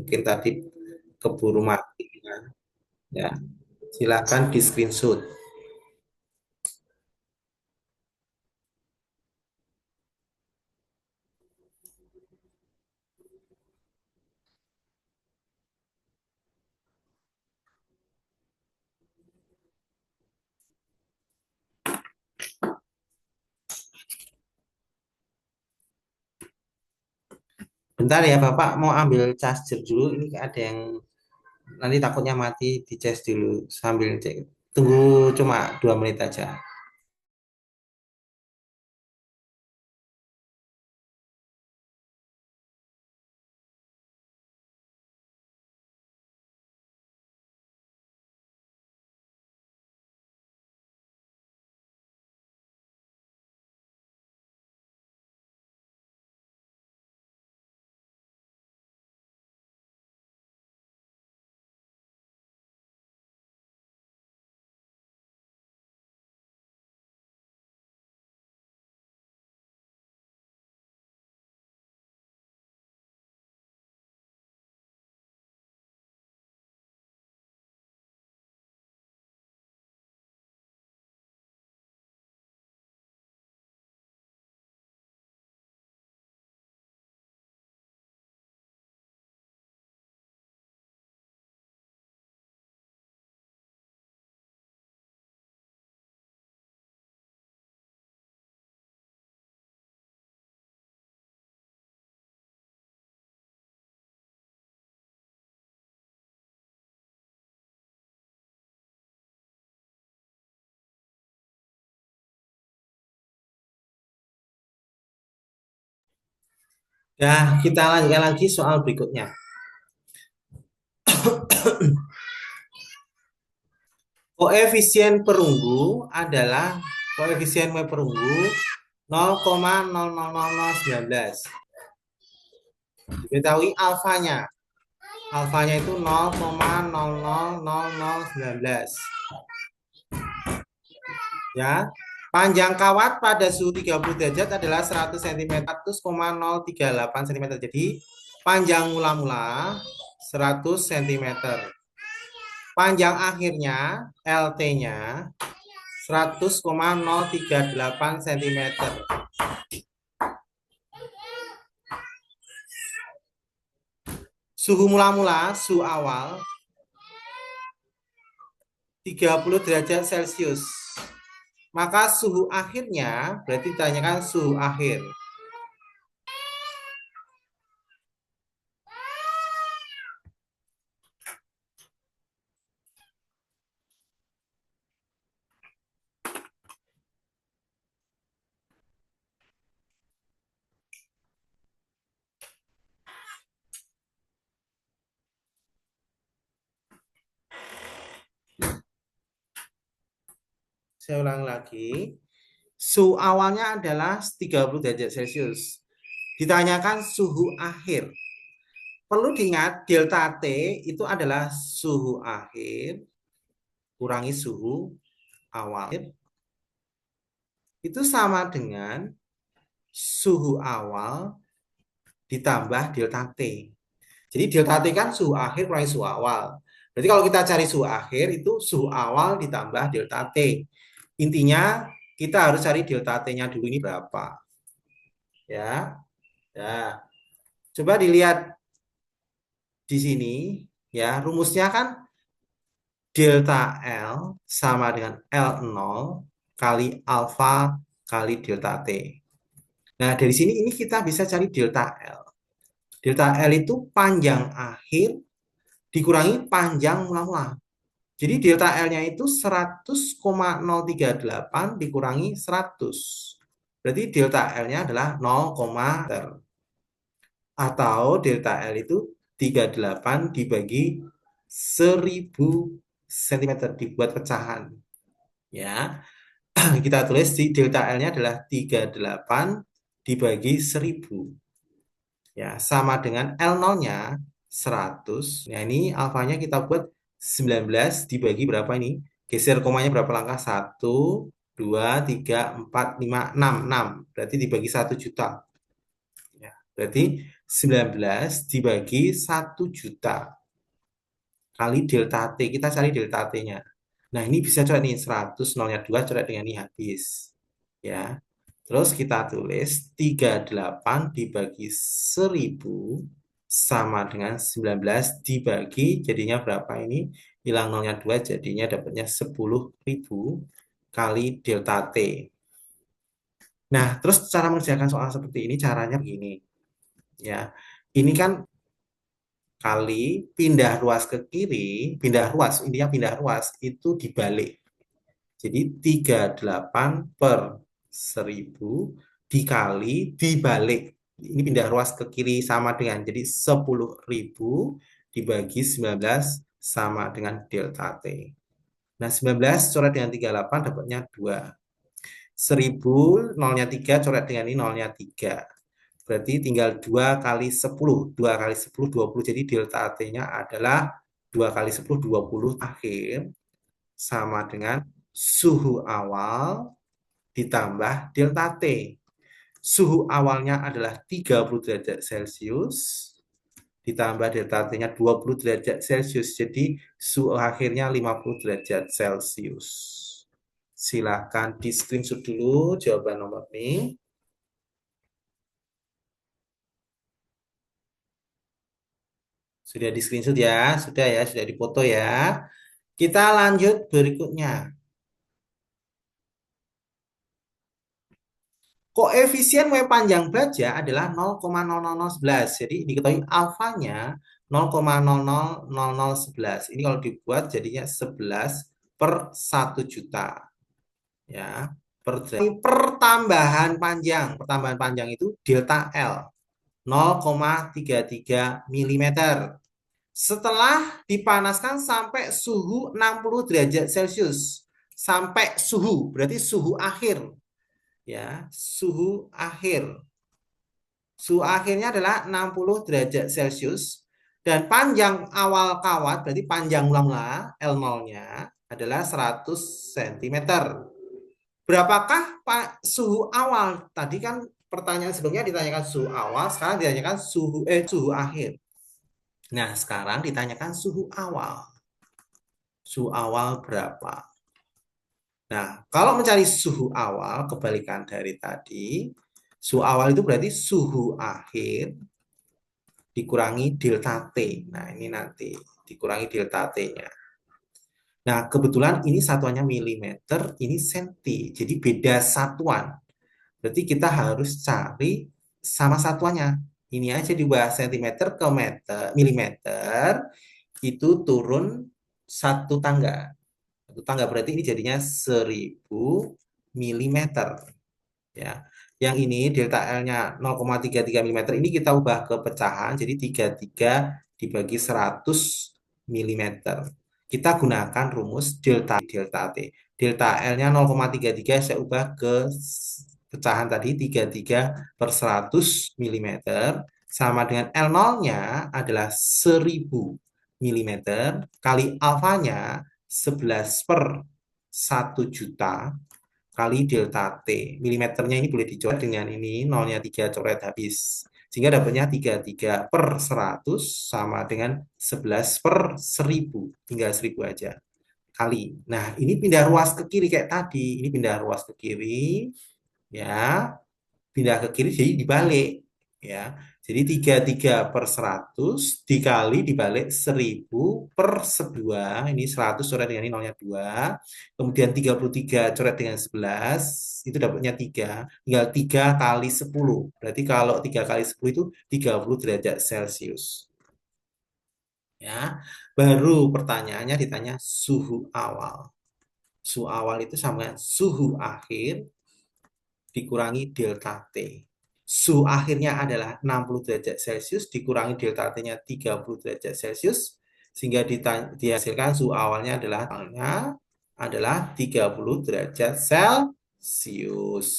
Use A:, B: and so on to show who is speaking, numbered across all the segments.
A: mungkin tadi keburu mati. Ya, silakan di screenshot. Bentar ya Bapak, mau ambil charger dulu. Ini ada yang nanti takutnya mati, di charge dulu sambil cek. Tunggu cuma 2 menit aja. Nah, kita lanjutkan lagi soal berikutnya. Koefisien perunggu adalah koefisien perunggu 0,000019. Diketahui alfanya. Alfanya itu 0,000019. Ya. Panjang kawat pada suhu 30 derajat adalah 100 cm, 100,038 cm. Jadi panjang mula-mula 100 cm. Panjang akhirnya LT-nya 100,038 cm. Suhu mula-mula, suhu awal 30 derajat Celcius. Maka suhu akhirnya berarti ditanyakan suhu akhir. Saya ulang lagi. Suhu awalnya adalah 30 derajat Celcius. Ditanyakan suhu akhir. Perlu diingat delta T itu adalah suhu akhir kurangi suhu awal. Itu sama dengan suhu awal ditambah delta T. Jadi delta T kan suhu akhir kurangi suhu awal. Berarti kalau kita cari suhu akhir itu suhu awal ditambah delta T. Intinya kita harus cari delta T-nya dulu ini berapa. Ya. Ya. Coba dilihat di sini ya, rumusnya kan delta L sama dengan L0 kali alfa kali delta T. Nah, dari sini ini kita bisa cari delta L. Delta L itu panjang akhir dikurangi panjang mula-mula. Jadi delta L-nya itu 100,038 dikurangi 100. Berarti delta L-nya adalah 0, atau delta L itu 38 dibagi 1000 cm dibuat pecahan. Ya. Kita tulis di delta L-nya adalah 38 dibagi 1000. Ya, sama dengan L0-nya 100. Nah, ini alfanya kita buat 19 dibagi berapa ini? Geser komanya berapa langkah? 1, 2, 3, 4, 5, 6. 6. Berarti dibagi 1 juta. Ya, berarti 19 dibagi 1 juta kali delta T. Kita cari delta T-nya. Nah, ini bisa coret nih 100, nolnya 2 coret dengan ini habis. Ya. Terus kita tulis 38 dibagi 1000 sama dengan 19 dibagi, jadinya berapa ini? Hilang nolnya 2, jadinya dapatnya 10.000 kali delta T. Nah, terus cara mengerjakan soal seperti ini caranya begini. Ya, ini kan kali pindah ruas ke kiri, pindah ruas, intinya pindah ruas itu dibalik. Jadi 38 per 1000 dikali dibalik. Ini pindah ruas ke kiri sama dengan, jadi 10.000 dibagi 19 sama dengan delta T. Nah, 19 coret dengan 38 dapatnya 2. 1000 nolnya 3 coret dengan ini nolnya 3. Berarti tinggal 2 kali 10. 2 kali 10, 20. Jadi delta T-nya adalah 2 kali 10, 20 akhir sama dengan suhu awal ditambah delta T. Suhu awalnya adalah 30 derajat Celcius ditambah delta T-nya 20 derajat Celcius. Jadi suhu akhirnya 50 derajat Celcius. Silakan di screenshot dulu jawaban nomor ini. Sudah di screenshot ya, sudah dipoto ya. Kita lanjut berikutnya. Koefisien W panjang baja adalah 0,00011. Jadi diketahui alfanya 0,000011. Ini kalau dibuat jadinya 11 per 1 juta. Ya, pertambahan panjang. Pertambahan panjang itu delta L 0,33 mm. Setelah dipanaskan sampai suhu 60 derajat Celcius. Sampai suhu, berarti suhu akhir. Ya, suhu akhir. Suhu akhirnya adalah 60 derajat Celcius. Dan panjang awal kawat, berarti panjang mula-mula L0-nya adalah 100 cm. Berapakah suhu awal? Tadi kan pertanyaan sebelumnya ditanyakan suhu awal, sekarang ditanyakan suhu akhir. Nah, sekarang ditanyakan suhu awal. Suhu awal berapa? Nah, kalau mencari suhu awal, kebalikan dari tadi, suhu awal itu berarti suhu akhir dikurangi delta T. Nah, ini nanti dikurangi delta T-nya. Nah, kebetulan ini satuannya milimeter, ini senti. Jadi beda satuan. Berarti kita harus cari sama satuannya. Ini aja diubah sentimeter ke meter, milimeter, itu turun 1 tangga. 1 tangga berarti ini jadinya 1000 milimeter. Ya. Yang ini delta L-nya 0,33 mm ini kita ubah ke pecahan jadi 33 dibagi 100 milimeter. Kita gunakan rumus delta T. Delta L-nya 0,33 saya ubah ke pecahan tadi 33 per 100 milimeter sama dengan L0-nya adalah 1000 milimeter kali alfanya 11 per 1 juta kali delta T. Milimeternya ini boleh dicoret dengan ini, nolnya 3 coret habis. Sehingga dapatnya 33 per 100 sama dengan 11 per 1000. Tinggal 1000 aja. Kali. Nah, ini pindah ruas ke kiri kayak tadi. Ini pindah ruas ke kiri. Ya, pindah ke kiri jadi dibalik. Ya, jadi 33 per 100 dikali dibalik 1000 per 2. Ini 100 coret dengan ini nolnya 2. Kemudian 33 coret dengan 11. Itu dapatnya 3. Tinggal 3 kali 10. Berarti kalau 3 kali 10 itu 30 derajat Celcius. Ya, baru pertanyaannya ditanya suhu awal. Suhu awal itu sama dengan suhu akhir dikurangi delta T. Suhu akhirnya adalah 60 derajat Celcius dikurangi delta T-nya 30 derajat Celcius sehingga dihasilkan suhu awalnya adalah 30 derajat Celcius.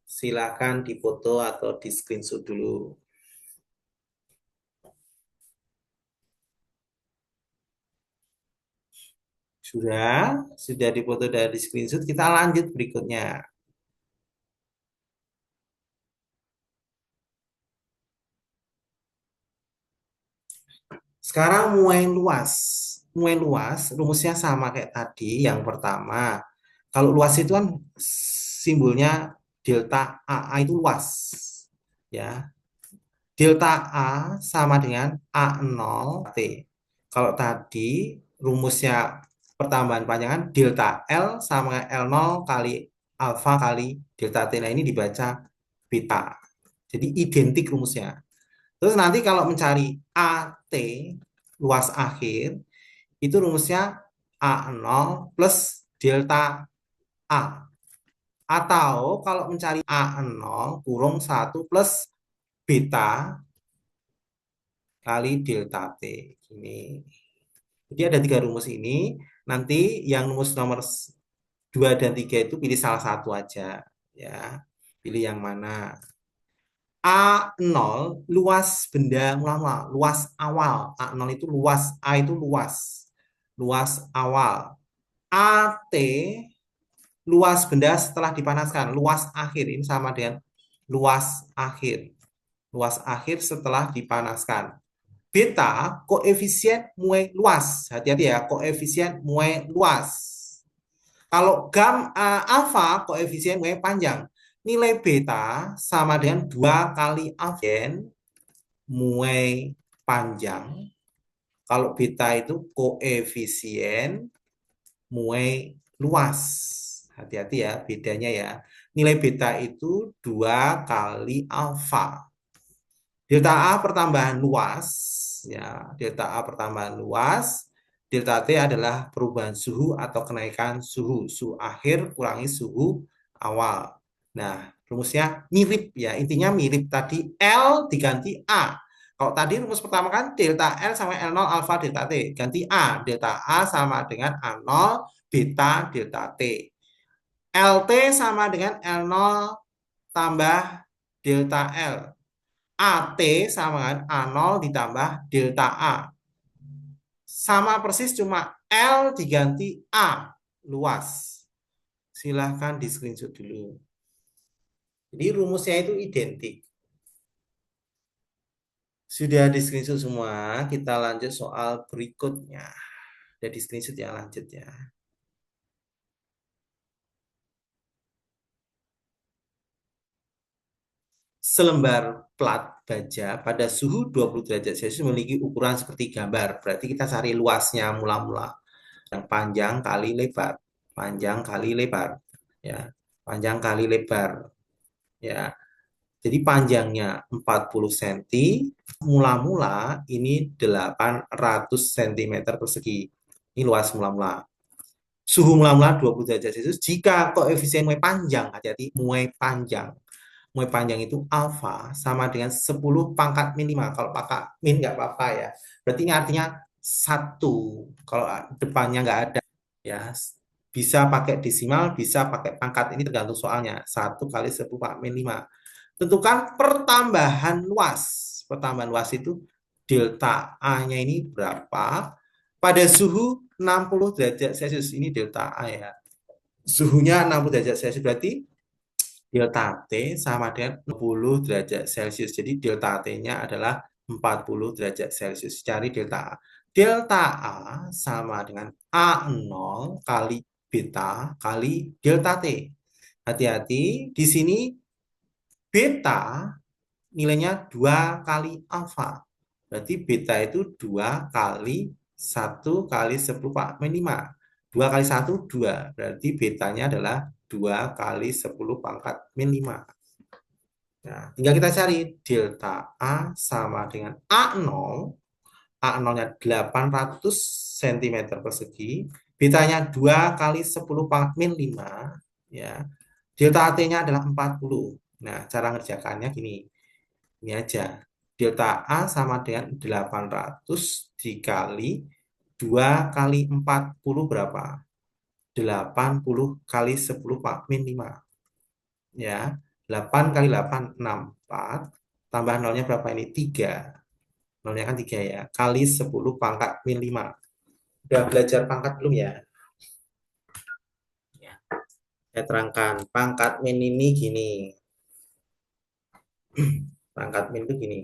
A: Silakan difoto atau di screenshot dulu. Sudah difoto dari screenshot, kita lanjut berikutnya. Sekarang muai luas. Muai luas rumusnya sama kayak tadi. Yang pertama, kalau luas itu kan simbolnya delta AA itu luas. Ya, delta A sama dengan A0 T. Kalau tadi rumusnya pertambahan panjangan delta L sama L0 kali alfa kali delta T. Nah, ini dibaca beta. Jadi identik rumusnya. Terus nanti kalau mencari AT luas akhir itu rumusnya A0 plus delta A. Atau kalau mencari A0 kurung 1 plus beta kali delta T. Ini. Jadi ada tiga rumus ini. Nanti yang rumus nomor 2 dan 3 itu pilih salah satu aja. Ya, pilih yang mana. A0 luas benda ulama, luas awal. A0 itu luas, A itu luas. Luas awal. AT luas benda setelah dipanaskan, luas akhir. Ini sama dengan luas akhir. Luas akhir setelah dipanaskan. Beta koefisien muai luas. Hati-hati ya, koefisien muai luas. Kalau alfa koefisien muai panjang. Nilai beta sama dengan 2 kali alfa muai panjang. Kalau beta itu koefisien muai luas. Hati-hati ya, bedanya ya. Nilai beta itu 2 kali alfa. Delta A pertambahan luas, ya, delta A pertambahan luas, delta T adalah perubahan suhu atau kenaikan suhu, suhu akhir kurangi suhu awal. Nah, rumusnya mirip ya, intinya mirip tadi L diganti A. Kalau tadi rumus pertama kan delta L sama L0 alfa delta T, ganti A, delta A sama dengan A0 beta delta T. LT sama dengan L0 tambah delta L. AT sama dengan A0 ditambah delta A. Sama persis cuma L diganti A. Luas. Silahkan di screenshot dulu. Jadi rumusnya itu identik. Sudah di screenshot semua, kita lanjut soal berikutnya. Sudah di screenshot ya, lanjut ya. Selembar plat baja pada suhu 20 derajat Celcius memiliki ukuran seperti gambar. Berarti kita cari luasnya mula-mula. Yang panjang kali lebar. Panjang kali lebar. Ya, panjang kali lebar. Ya, jadi panjangnya 40 cm, mula-mula ini 800 cm persegi. Ini luas mula-mula. Suhu mula-mula 20 derajat Celcius. Jika koefisien muai panjang, hati-hati, muai panjang. Muai panjang itu alfa sama dengan 10 pangkat min 5. Kalau pangkat min nggak apa-apa ya. Berarti ini artinya 1. Kalau depannya nggak ada ya. Bisa pakai desimal, bisa pakai pangkat. Ini tergantung soalnya. 1 kali 10 pangkat min 5. Tentukan pertambahan luas. Pertambahan luas itu delta A-nya ini berapa? Pada suhu 60 derajat Celcius. Ini delta A ya. Suhunya 60 derajat Celcius berarti delta T sama dengan 60 derajat Celcius. Jadi delta T-nya adalah 40 derajat Celcius. Cari delta A. Delta A sama dengan A0 kali beta kali delta T. Hati-hati, di sini beta nilainya 2 kali alfa. Berarti beta itu 2 kali 1 kali 10 min 5. 2 kali 1, 2. Berarti betanya adalah 2 kali 10 pangkat min 5. Nah, tinggal kita cari delta A sama dengan A0. A0-nya 800 cm persegi. Betanya 2 kali 10 pangkat min 5. Ya. Delta T-nya adalah 40. Nah, cara ngerjakannya gini. Ini aja. Delta A sama dengan 800 dikali 2 kali 40 berapa? 80 kali 10 min 5. Ya, 8 kali 8, 64. Tambah nolnya berapa ini? 3. Nolnya kan 3 ya. Kali 10 pangkat min 5. Udah belajar pangkat belum ya? Ya. Saya terangkan. Pangkat min ini gini. Pangkat min itu gini.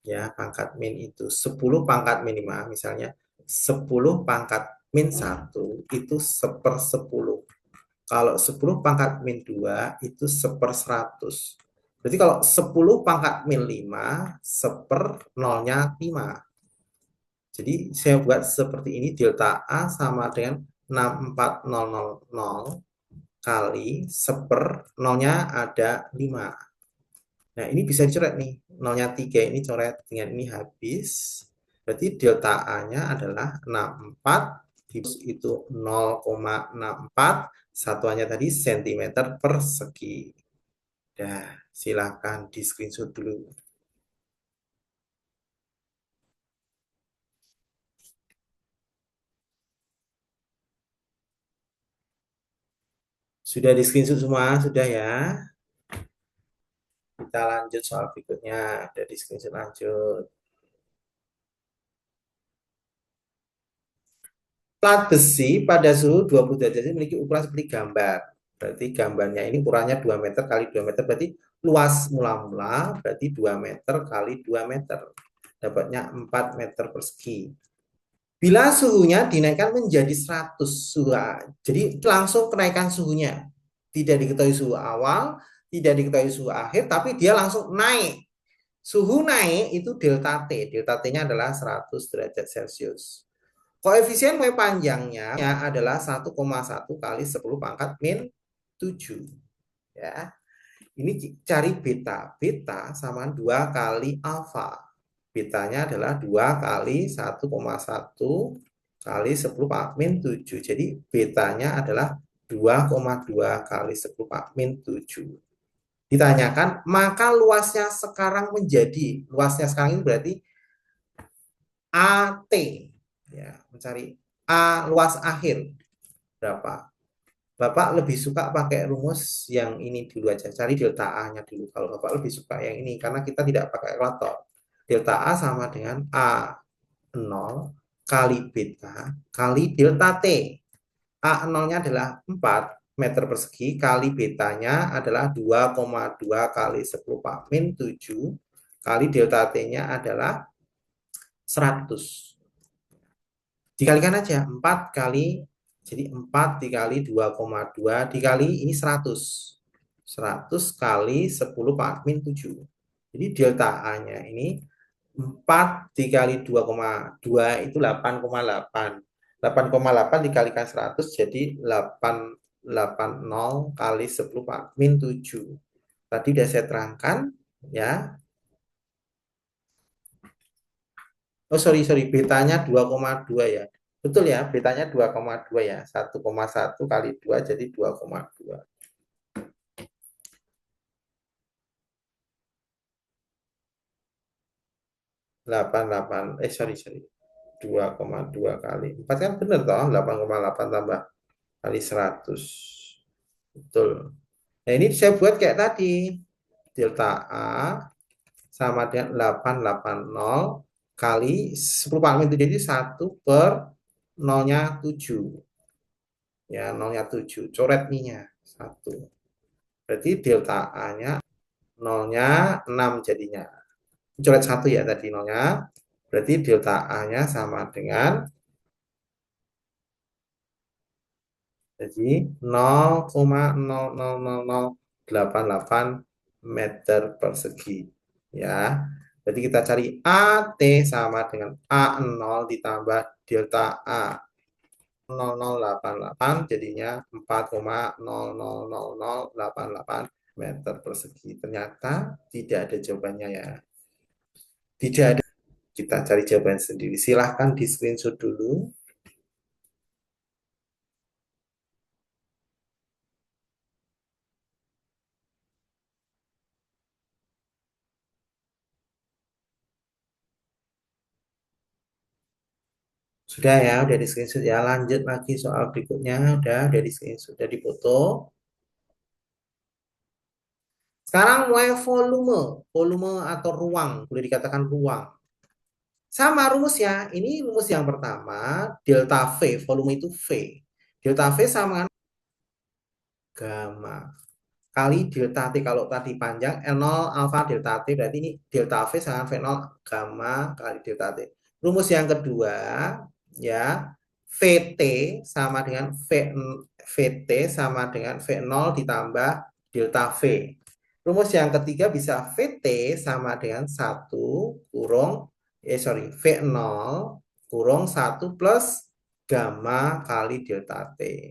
A: Ya, pangkat min itu 10 pangkat min 5, misalnya 10 pangkat min 1 itu 1/10. Kalau 10 pangkat min 2 itu 1/100. Berarti kalau 10 pangkat min 5 1/0-nya 5. Jadi saya buat seperti ini, delta A sama dengan 64000 kali 1/0-nya ada 5. Nah, ini bisa dicoret nih. 0-nya 3 ini coret dengan ini habis. Berarti delta A-nya adalah 64, itu 0,64, satuannya tadi sentimeter persegi. Nah, silakan di screenshot dulu. Sudah di screenshot semua? Sudah ya? Kita lanjut soal berikutnya. Udah di screenshot, lanjut. Plat besi pada suhu 20 derajat ini memiliki ukuran seperti gambar. Berarti gambarnya ini ukurannya 2 meter kali 2 meter. Berarti luas mula-mula berarti 2 meter kali 2 meter. Dapatnya 4 meter persegi. Bila suhunya dinaikkan menjadi 100 suhu. Jadi langsung kenaikan suhunya. Tidak diketahui suhu awal, tidak diketahui suhu akhir, tapi dia langsung naik. Suhu naik itu delta T. Delta T-nya adalah 100 derajat Celcius. Koefisien W panjangnya adalah 1,1 kali 10 pangkat min 7. Ya. Ini cari beta. Beta sama 2 kali alfa. Betanya adalah 2 kali 1,1 kali 10 pangkat min 7. Jadi betanya adalah 2,2 kali 10 pangkat min 7. Ditanyakan, maka luasnya sekarang menjadi, luasnya sekarang ini berarti AT. Ya, mencari A luas akhir berapa? Bapak lebih suka pakai rumus yang ini dulu aja, cari delta A-nya dulu. Kalau Bapak lebih suka yang ini, karena kita tidak pakai kalkulator. Delta A sama dengan A0 kali beta kali delta T. A0-nya adalah 4 meter persegi kali betanya adalah 2,2 kali 10 min 7 kali delta T-nya adalah 100. Dikalikan aja 4 kali, jadi 4 dikali 2,2 dikali ini 100. 100 kali 10 Pak min 7. Jadi delta A-nya ini 4 dikali 2,2 itu 8,8. 8,8 dikalikan 100 jadi 880 kali 10 Pak min 7. Tadi sudah saya terangkan ya. Oh, sorry, betanya 2,2 ya. Betul ya, betanya 2,2 ya. 1,1 kali 2 jadi 2,2. 88, sorry. 2,2 kali 4 kan benar toh, 8,8 tambah kali 100. Betul. Nah, ini saya buat kayak tadi. Delta A sama dengan 880 kali 10 pangkat itu jadi 1/0-nya 7. Ya, 0-nya 7. Coret nih-nya 1. Berarti delta A-nya 0-nya 6 jadinya. Coret 1 ya tadi 0-nya. Berarti delta A-nya sama dengan, jadi 0,00088 meter persegi. Ya. Berarti kita cari AT sama dengan A0 ditambah delta A. 0,088 jadinya 4,000088 meter persegi. Ternyata tidak ada jawabannya ya. Tidak ada. Kita cari jawaban sendiri. Silahkan di screenshot dulu. Sudah ya, udah di screenshot ya. Lanjut lagi soal berikutnya. Udah di screenshot, udah dipoto. Sekarang volume, volume atau ruang, boleh dikatakan ruang. Sama rumus ya. Ini rumus yang pertama, delta V, volume itu V. Delta V sama gamma. kali delta T. Kalau tadi panjang L0 alfa delta T, berarti ini delta V sama V0 gamma kali delta T. Rumus yang kedua, ya, VT sama dengan VT sama dengan V0 ditambah delta V. Rumus yang ketiga bisa VT sama dengan 1 kurung, V0 kurung 1 plus gamma kali delta T.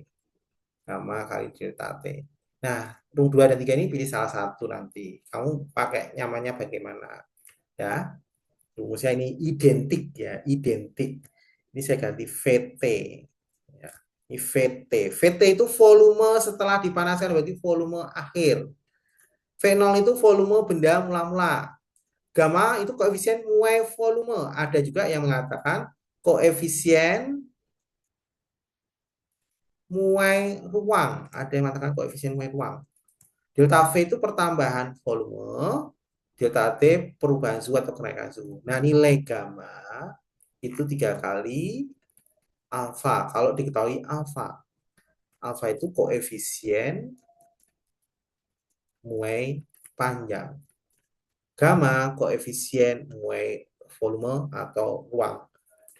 A: Gamma kali delta T. Nah, rung 2 dan 3 ini pilih salah satu nanti. Kamu pakai nyamannya bagaimana? Ya, rumusnya ini identik ya, identik. Ini saya ganti VT. Ya, ini VT. VT itu volume setelah dipanaskan, berarti volume akhir. V0 itu volume benda mula-mula. Gamma itu koefisien muai volume. Ada juga yang mengatakan koefisien muai ruang. Ada yang mengatakan koefisien muai ruang. Delta V itu pertambahan volume, delta T perubahan suhu atau kenaikan suhu. Nah, nilai gamma itu 3 kali alfa. Kalau diketahui alfa, alfa itu koefisien muai panjang. Gamma koefisien muai volume atau ruang.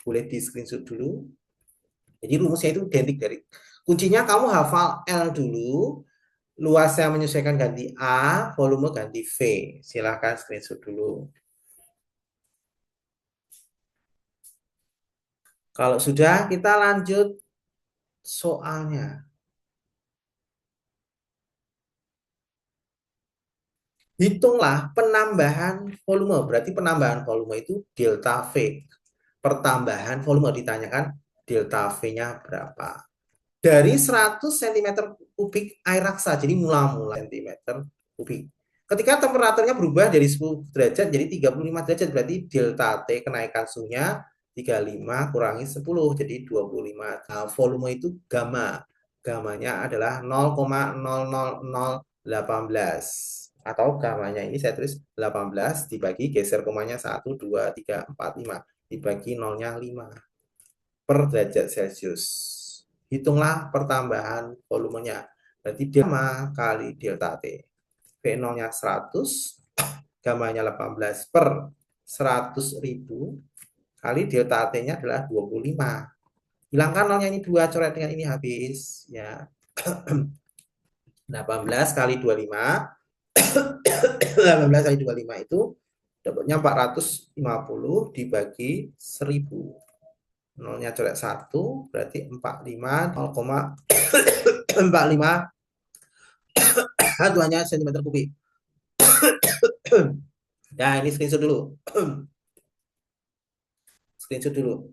A: Boleh di screenshot dulu. Jadi rumusnya itu identik dari kuncinya kamu hafal L dulu, luasnya menyesuaikan ganti A, volume ganti V. Silahkan screenshot dulu. Kalau sudah, kita lanjut soalnya. Hitunglah penambahan volume. Berarti penambahan volume itu delta V. Pertambahan volume ditanyakan delta V-nya berapa. Dari 100 cm kubik air raksa, jadi mula-mula cm kubik. Ketika temperaturnya berubah dari 10 derajat jadi 35 derajat, berarti delta T kenaikan suhunya 35 kurangi 10 jadi 25. Nah, volume itu gamma. Gammanya adalah 0,00018. Atau gammanya ini saya tulis 18 dibagi geser komanya 1, 2, 3, 4, 5. Dibagi nolnya 5 per derajat Celcius. Hitunglah pertambahan volumenya. Berarti gamma kali delta T. V0-nya 100, gammanya 18 per 100.000 kali delta T-nya adalah 25. Hilangkan nolnya ini 2, coret dengan ini habis. Ya. 18 kali 25. 18 kali 25 itu dapatnya 450 dibagi 1000. Nolnya coret 1, berarti 45, 0,45 satuannya cm kubik. Nah, ini screenshot dulu. Screenshot dulu.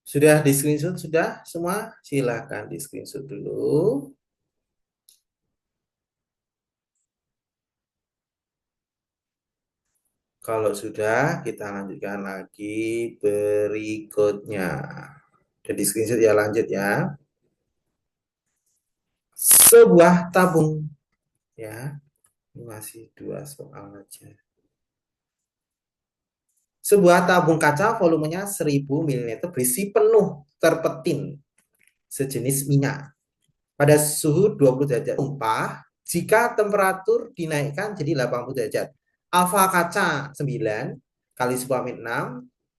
A: Sudah di screenshot? Sudah semua? Silahkan di screenshot dulu. Kalau sudah, kita lanjutkan lagi berikutnya. Jadi screenshot ya, lanjut ya. Sebuah tabung, ya, ini masih 2 soal aja. Sebuah tabung kaca volumenya 1000 ml berisi penuh terpetin sejenis minyak pada suhu 20 derajat. Tumpah jika temperatur dinaikkan jadi 80 derajat. Alfa kaca 9 kali 10-6,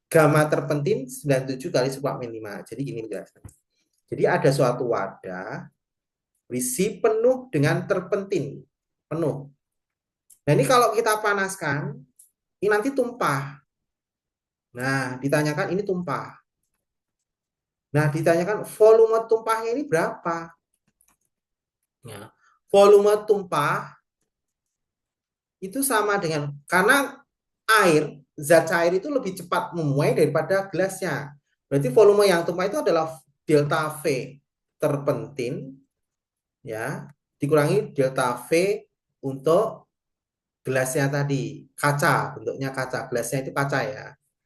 A: gamma terpentin 97 kali 10-5. Jadi gini menjelaskan. Jadi ada suatu wadah berisi penuh dengan terpentin. Penuh. Nah, ini kalau kita panaskan, ini nanti tumpah. Nah, ditanyakan ini tumpah. Nah, ditanyakan volume tumpahnya ini berapa? Ya. Volume tumpah itu sama dengan, karena air, zat cair itu lebih cepat memuai daripada gelasnya. Berarti volume yang tumpah itu adalah delta V terpentin, ya, dikurangi delta V untuk gelasnya tadi. Kaca, bentuknya kaca. Gelasnya itu kaca ya.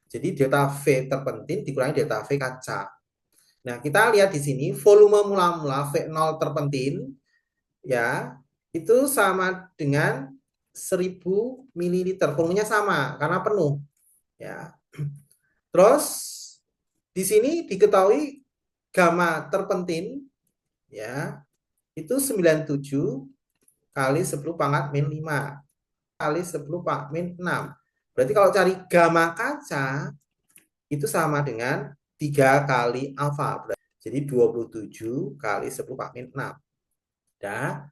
A: Jadi delta V terpentin dikurangi delta V kaca. Nah, kita lihat di sini volume mula-mula V0 terpentin, ya, itu sama dengan 1000 ml. Volumenya sama karena penuh ya. Terus di sini diketahui gamma terpentin ya itu 97 kali 10 pangkat min 5 kali 10 pangkat min 6. Berarti kalau cari gamma kaca itu sama dengan 3 kali alfa. Jadi 27 kali 10 pangkat min 6. Dah.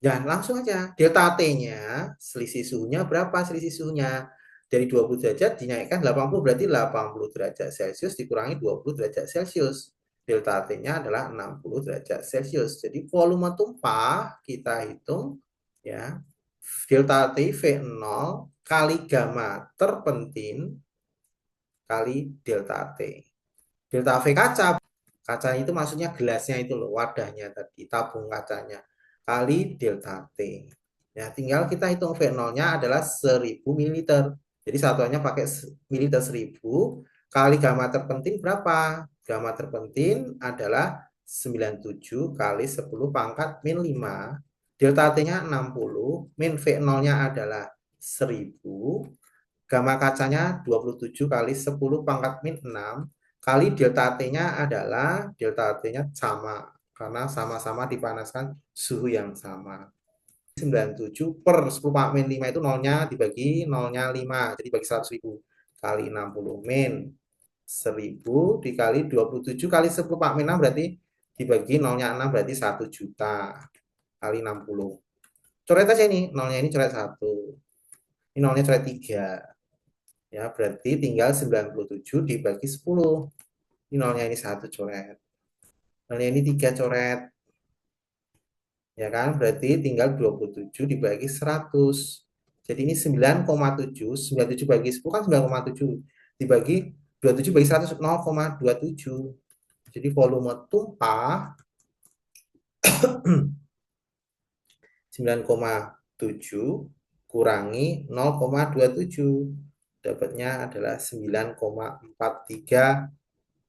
A: Dan langsung aja delta T-nya selisih suhunya berapa selisih suhunya? Dari 20 derajat dinaikkan 80 berarti 80 derajat Celcius dikurangi 20 derajat Celcius. Delta T-nya adalah 60 derajat Celcius. Jadi volume tumpah kita hitung ya. Delta T V0 kali gamma terpentin kali delta T. Delta V kaca. Kacanya itu maksudnya gelasnya itu loh, wadahnya tadi, tabung kacanya. Kali delta T. Ya, tinggal kita hitung V0-nya adalah 1000 ml. Jadi satuannya pakai mililiter 1000 kali gamma terpentin berapa? Gamma terpentin adalah 97 kali 10 pangkat min 5. Delta T-nya 60, min V0-nya adalah 1000. Gamma kacanya 27 kali 10 pangkat min 6 kali delta T-nya adalah delta T-nya sama karena sama-sama dipanaskan suhu yang sama. 97 per 10 pangkat min 5 itu nolnya dibagi nolnya 5 jadi bagi 100.000 kali 60 min 1000 dikali 27 kali 10 pangkat min 6 berarti dibagi nolnya 6 berarti 1 juta kali 60. Coret aja ini nolnya ini coret 1. Ini nolnya coret 3. Ya, berarti tinggal 97 dibagi 10. Ini nolnya ini 1 coret. Nolnya ini 3 coret. Ya kan? Berarti tinggal 27 dibagi 100. Jadi ini 9,7. 97 bagi 10 kan 9,7. Dibagi 27 bagi 100, 0,27. Jadi volume tumpah 9,7 kurangi 0,27. Dapatnya adalah 9,43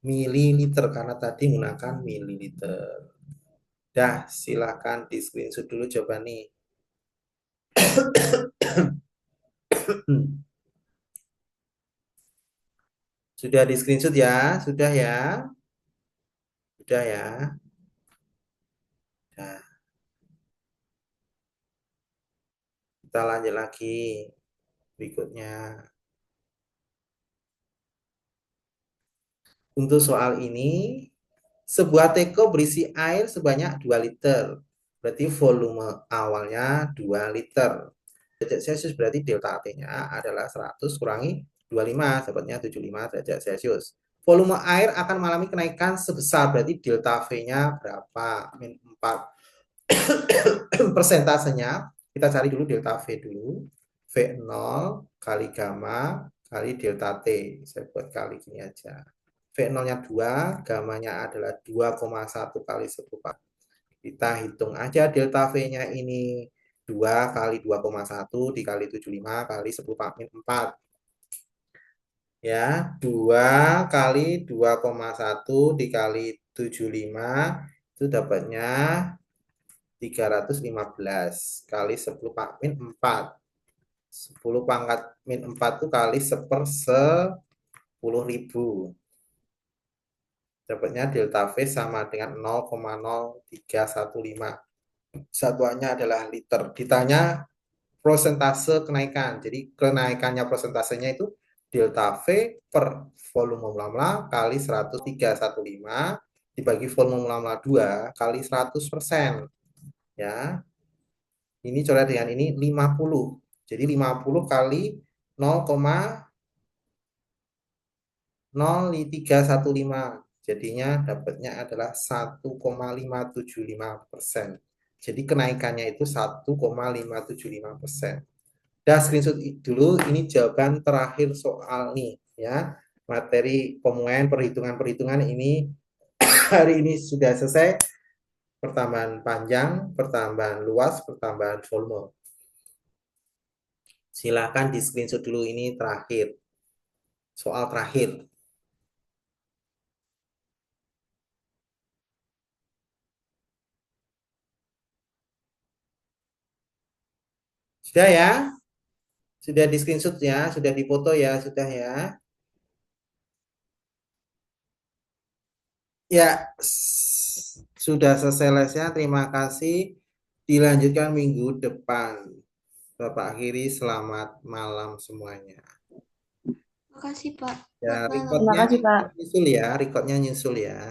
A: mililiter karena tadi menggunakan mililiter. Dah, silakan di screenshot dulu jawaban nih. Sudah di screenshot ya? Sudah ya? Sudah ya? Nah, kita lanjut lagi berikutnya. Untuk soal ini, sebuah teko berisi air sebanyak 2 liter. Berarti volume awalnya 2 liter. Derajat Celcius berarti delta T-nya adalah 100 kurangi 25, dapatnya 75 derajat Celcius. Volume air akan mengalami kenaikan sebesar, berarti delta V-nya berapa? Min 4. Persentasenya, kita cari dulu delta V dulu. V0 kali gamma kali delta T. Saya buat kali gini aja. V0-nya 2, gamanya adalah 2,1 kali 10. Kita hitung aja delta V-nya ini 2 kali 2,1 dikali 75 kali 10 min 4. Ya, 2 kali 2,1 dikali 75 itu dapatnya 315 kali 10 min 4. 10 pangkat min 4 itu kali 1/10.000. Dapatnya delta V sama dengan 0,0315. Satuannya adalah liter. Ditanya prosentase kenaikan. Jadi kenaikannya prosentasenya itu delta V per volume mula-mula kali 103,15 dibagi volume mula-mula 2 kali 100%. Ya. Ini coret dengan ini 50. Jadi 50 kali 0,0315. Jadinya dapatnya adalah 1,575%. Jadi kenaikannya itu 1,575%. Dah screenshot dulu, ini jawaban terakhir soal nih ya. Materi pemunggahan perhitungan-perhitungan ini hari ini sudah selesai. Pertambahan panjang, pertambahan luas, pertambahan volume. Silakan di screenshot dulu ini terakhir. Soal terakhir. Sudah ya? Sudah di screenshot ya? Sudah dipoto ya? Sudah ya? Ya, sudah selesai lesnya. Terima kasih. Dilanjutkan minggu depan. Bapak akhiri, selamat malam semuanya.
B: Makasih, Pak.
A: Ya,
B: Selamat malam.
C: Terima
A: recordnya
C: kasih, Pak.
A: nyusul ya, recordnya nyusul ya.